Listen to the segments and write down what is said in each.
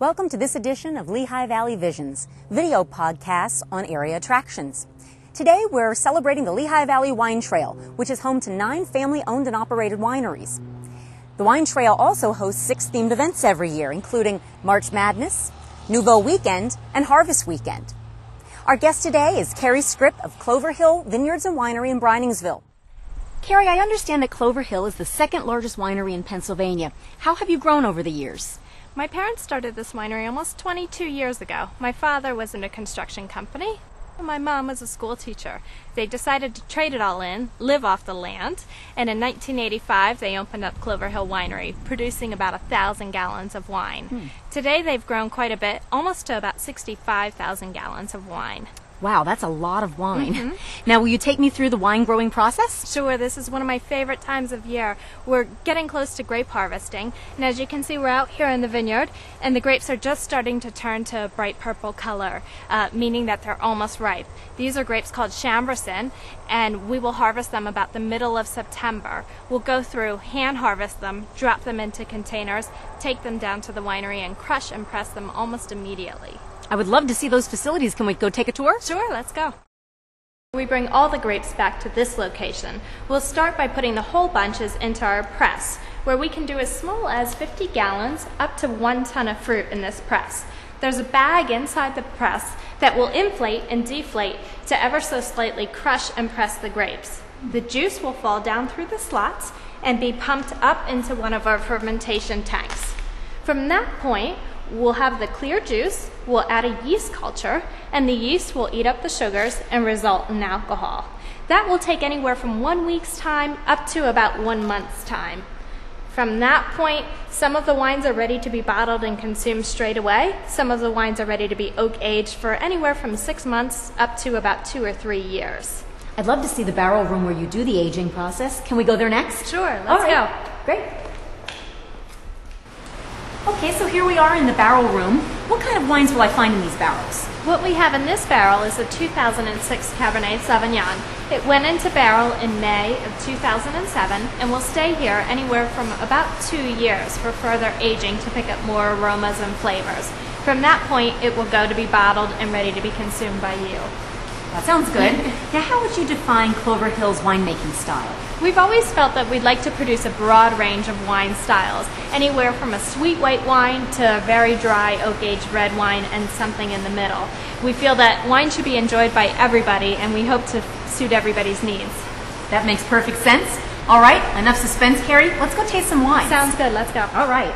Welcome to this edition of Lehigh Valley Visions, video podcasts on area attractions. Today we're celebrating the Lehigh Valley Wine Trail, which is home to 9 family-owned and operated wineries. The Wine Trail also hosts 6 themed events every year, including March Madness, Nouveau Weekend, and Harvest Weekend. Our guest today is Carrie Scripp of Clover Hill Vineyards and Winery in Breinigsville. Carrie, I understand that Clover Hill is the second largest winery in Pennsylvania. How have you grown over the years? My parents started this winery almost 22 years ago. My father was in a construction company, and my mom was a school teacher. They decided to trade it all in, live off the land, and in 1985 they opened up Clover Hill Winery, producing about 1,000 gallons of wine. Today they've grown quite a bit, almost to about 65,000 gallons of wine. Wow, that's a lot of wine. Now, will you take me through the wine growing process? Sure, this is one of my favorite times of year. We're getting close to grape harvesting, and as you can see, we're out here in the vineyard, and the grapes are just starting to turn to a bright purple color, meaning that they're almost ripe. These are grapes called Chambourcin, and we will harvest them about the middle of September. We'll go through, hand harvest them, drop them into containers, take them down to the winery, and crush and press them almost immediately. I would love to see those facilities. Can we go take a tour? Sure, let's go. We bring all the grapes back to this location. We'll start by putting the whole bunches into our press, where we can do as small as 50 gallons up to 1 ton of fruit in this press. There's a bag inside the press that will inflate and deflate to ever so slightly crush and press the grapes. The juice will fall down through the slots and be pumped up into one of our fermentation tanks. From that point, we'll have the clear juice, we'll add a yeast culture, and the yeast will eat up the sugars and result in alcohol. That will take anywhere from 1 week's time up to about 1 month's time. From that point, some of the wines are ready to be bottled and consumed straight away. Some of the wines are ready to be oak aged for anywhere from 6 months up to about 2 or 3 years. I'd love to see the barrel room where you do the aging process. Can we go there next? Sure, let's go. Great. Okay, so here we are in the barrel room. What kind of wines will I find in these barrels? What we have in this barrel is a 2006 Cabernet Sauvignon. It went into barrel in May of 2007 and will stay here anywhere from about 2 years for further aging to pick up more aromas and flavors. From that point, it will go to be bottled and ready to be consumed by you. That sounds good. Now, how would you define Clover Hill's winemaking style? We've always felt that we'd like to produce a broad range of wine styles, anywhere from a sweet white wine to a very dry oak-aged red wine and something in the middle. We feel that wine should be enjoyed by everybody, and we hope to suit everybody's needs. That makes perfect sense. All right, enough suspense, Carrie. Let's go taste some wine. Sounds good. Let's go. All right.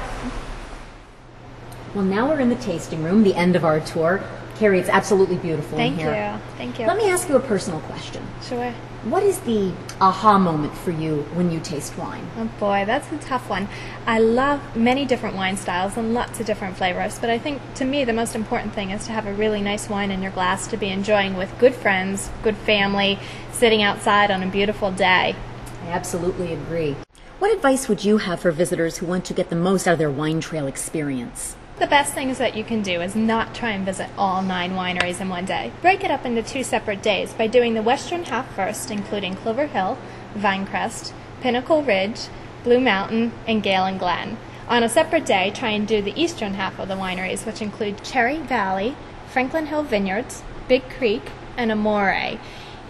Well, now we're in the tasting room, the end of our tour. Carrie, it's absolutely beautiful in here. Thank you. Thank you. Let me ask you a personal question. Sure. What is the aha moment for you when you taste wine? Oh boy, that's a tough one. I love many different wine styles and lots of different flavors, but I think to me the most important thing is to have a really nice wine in your glass to be enjoying with good friends, good family, sitting outside on a beautiful day. I absolutely agree. What advice would you have for visitors who want to get the most out of their wine trail experience? The best things that you can do is not try and visit all 9 wineries in one day. Break it up into 2 separate days by doing the western half first, including Clover Hill, Vinecrest, Pinnacle Ridge, Blue Mountain, and Gale and Glen. On a separate day, try and do the eastern half of the wineries, which include Cherry Valley, Franklin Hill Vineyards, Big Creek, and Amore.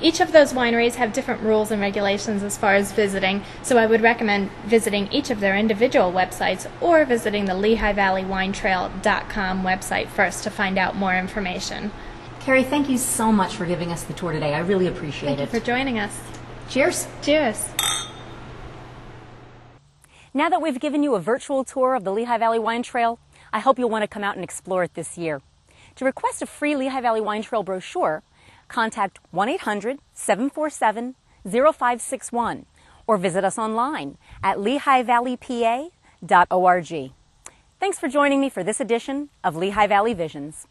Each of those wineries have different rules and regulations as far as visiting, so I would recommend visiting each of their individual websites or visiting the LehighValleyWineTrail.com website first to find out more information. Carrie, thank you so much for giving us the tour today. I really appreciate it. Thank you for joining us. Cheers. Cheers. Now that we've given you a virtual tour of the Lehigh Valley Wine Trail, I hope you'll want to come out and explore it this year. To request a free Lehigh Valley Wine Trail brochure, contact 1-800-747-0561 or visit us online at lehighvalleypa.org. Thanks for joining me for this edition of Lehigh Valley Visions.